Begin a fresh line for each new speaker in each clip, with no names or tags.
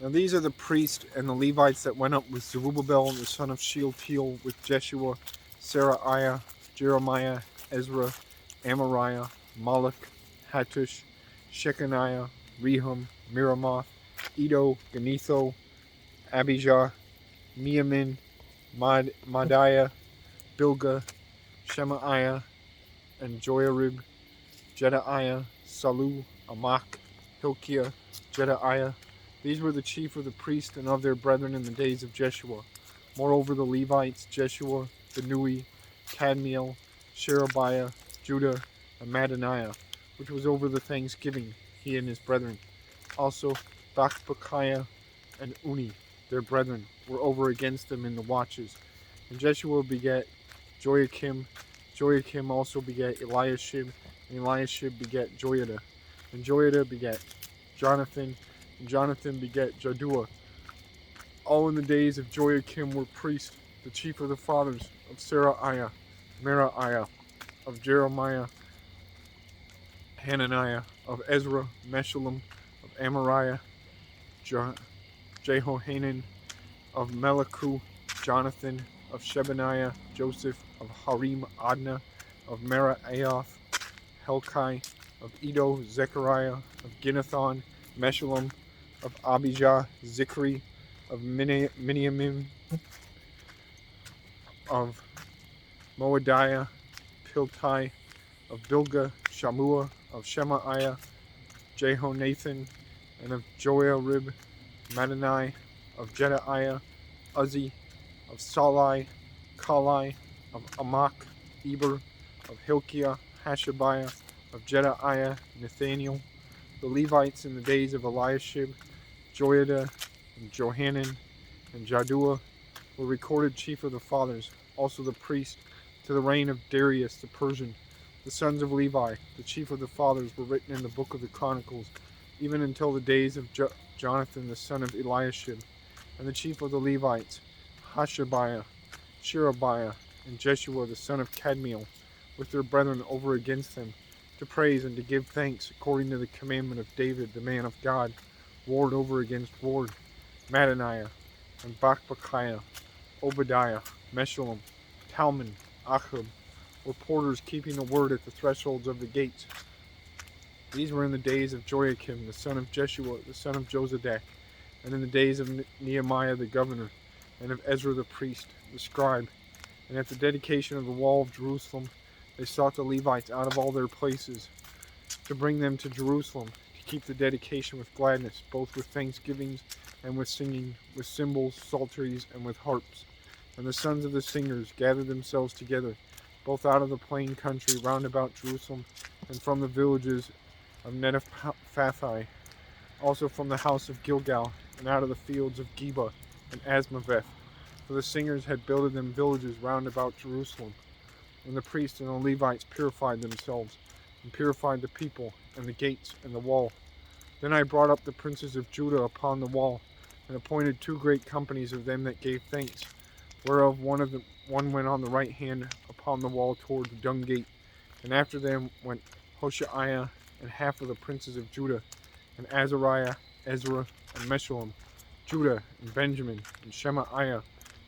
Now these are the priests and the Levites that went up with Zerubbabel the son of Shealtiel, with Jeshua, Seraiah, Jeremiah, Ezra, Amariah, Malach, Hattush, Shechaniah, Rehum, Miramoth, Edo, Genetho, Abijah, Miamin, Madiah, Bilgah, Shemaiah, and Joiarib, Jedaiah, Salu, Amok, Hilkiah, Jedaiah. These were the chief of the priests and of their brethren in the days of Jeshua. Moreover, the Levites, Jeshua, Benui, Kadmiel, Sherebiah, Judah, and Mattaniah, which was over the thanksgiving, he and his brethren. Also, Bakbakiah and Uni, their brethren, were over against them in the watches. And Jeshua begat Joachim. Joachim also begat Eliashib, and Eliashib begat Joiada. And Joiada begat Jonathan, and Jonathan begat Jaddua. All in the days of Joachim were priests, the chief of the fathers of Seraiah, Meraiah, of Jeremiah, Hananiah, of Ezra, Meshullam, of Amariah, Jehohanan, of Melichu, Jonathan, of Shebaniah, Joseph, of Harim, Adnah, of Meraiah, Helkai, of Edo, Zechariah, of Ginnathon, Meshullam, of Abijah, Zikri, of Miniamim, of Moadiah, Piltai, of Bilgah, Shammua, of Shemaiah, Jehonathan, and of Joiarib, Madani, of Jedaiah, Uzzi, of Salai, Kalai, of Amok, Eber, of Hilkiah, Hashabiah, of Jedaiah, Nathaniel. The Levites in the days of Eliashib, Joiada, and Johanan, and Jaddua were recorded chief of the fathers, also the priest, to the reign of Darius the Persian. The sons of Levi, the chief of the fathers, were written in the book of the Chronicles, even until the days of Jonathan the son of Eliashib. And the chief of the Levites, Hashabiah, Sherebiah, and Jeshua the son of Kadmiel, with their brethren over against them, to praise and to give thanks according to the commandment of David the man of God, ward over against ward. Mattaniah, and Bakbakiah, Obadiah, Meshullam, Talmon, Achub, were porters keeping the word at the thresholds of the gates. These were in the days of Joachim the son of Jeshua the son of Jozadak, and in the days of Nehemiah the governor, and of Ezra the priest, the scribe. And at the dedication of the wall of Jerusalem, they sought the Levites out of all their places, to bring them to Jerusalem, to keep the dedication with gladness, both with thanksgivings and with singing, with cymbals, psalteries, and with harps. And the sons of the singers gathered themselves together, both out of the plain country round about Jerusalem, and from the villages of Netophathi, also from the house of Gilgal, and out of the fields of Geba and Asmaveth. For the singers had builded them villages round about Jerusalem. And the priests and the Levites purified themselves, and purified the people, and the gates, and the wall. Then I brought up the princes of Judah upon the wall, and appointed 2 great companies of them that gave thanks, whereof one went on the right hand upon the wall toward the dung gate, and after them went Hoshaiah and half of the princes of Judah, and Azariah, Ezra, and Meshullam, Judah, and Benjamin, and Shemaiah,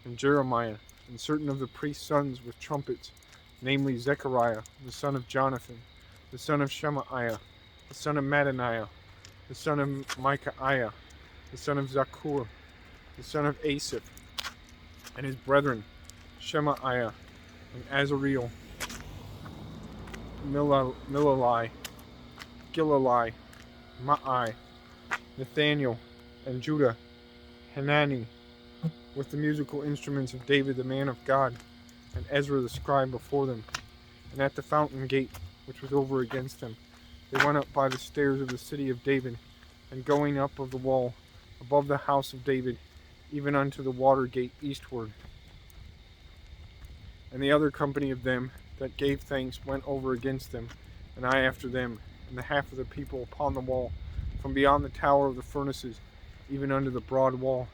and Jeremiah, and certain of the priest's sons with trumpets, namely Zechariah, the son of Jonathan, the son of Shemaiah, the son of Mattaniah, the son of Micaiah, the son of Zakur, the son of Asaph, and his brethren, Shemaiah, and Azareel, Milalai, Gilalai, Ma'ai, Nathaniel, and Judah, Hanani, with the musical instruments of David the man of God, and Ezra the scribe before them. And at the fountain gate, which was over against them, they went up by the stairs of the city of David, and going up of the wall, above the house of David, even unto the water gate eastward. And the other company of them that gave thanks went over against them, and I after them, and the half of the people upon the wall, from beyond the tower of the furnaces, even unto the broad wall,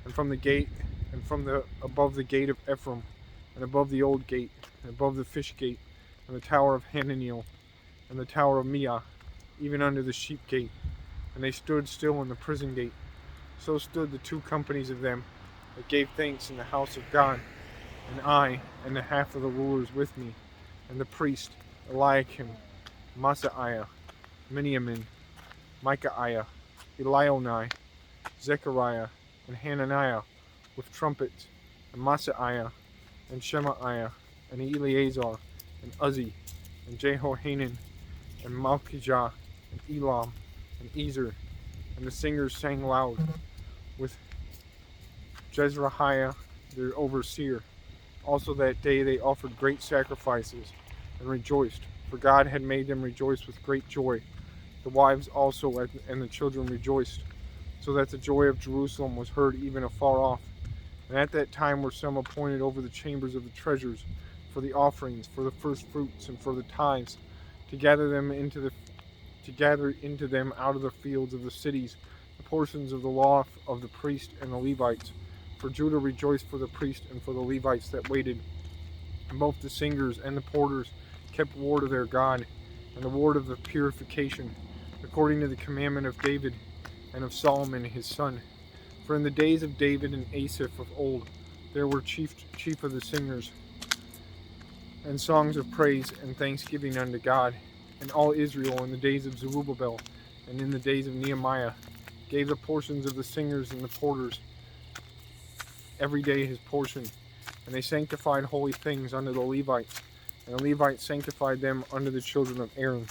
and from the gate, and from the above the gate of Ephraim, and above the old gate, and above the fish gate, and the tower of Hananiel, and the tower of Meah, even unto the sheep gate. And they stood still in the prison gate. So stood the 2 companies of them that gave thanks in the house of God, and I and the half of the rulers with me, and the priest Eliakim, Masaiah, Miniamin, Micaiah, Elionai, Zechariah, and Hananiah with trumpets, and Masaiah, and Shemaiah, and Eleazar, and Uzzi, and Jehohanan, and Malchijah, and Elam, and Ezer. And the singers sang loud with Jezrahiah their overseer. Also that day they offered great sacrifices and rejoiced, for God had made them rejoice with great joy. The wives also and the children rejoiced, so that the joy of Jerusalem was heard even afar off. And at that time were some appointed over the chambers of the treasures, for the offerings, for the first fruits, and for the tithes, to gather into them out of the fields of the cities the portions of the law of the priest and the Levites. For Judah rejoiced for the priest and for the Levites that waited. And both the singers and the porters kept ward of their God, and the ward of the purification, according to the commandment of David and of Solomon his son. For in the days of David and Asaph of old, there were chief of the singers, and songs of praise and thanksgiving unto God. And all Israel in the days of Zerubbabel and in the days of Nehemiah gave the portions of the singers and the porters every day his portion. And they sanctified holy things unto the Levites, and the Levites sanctified them unto the children of Aaron.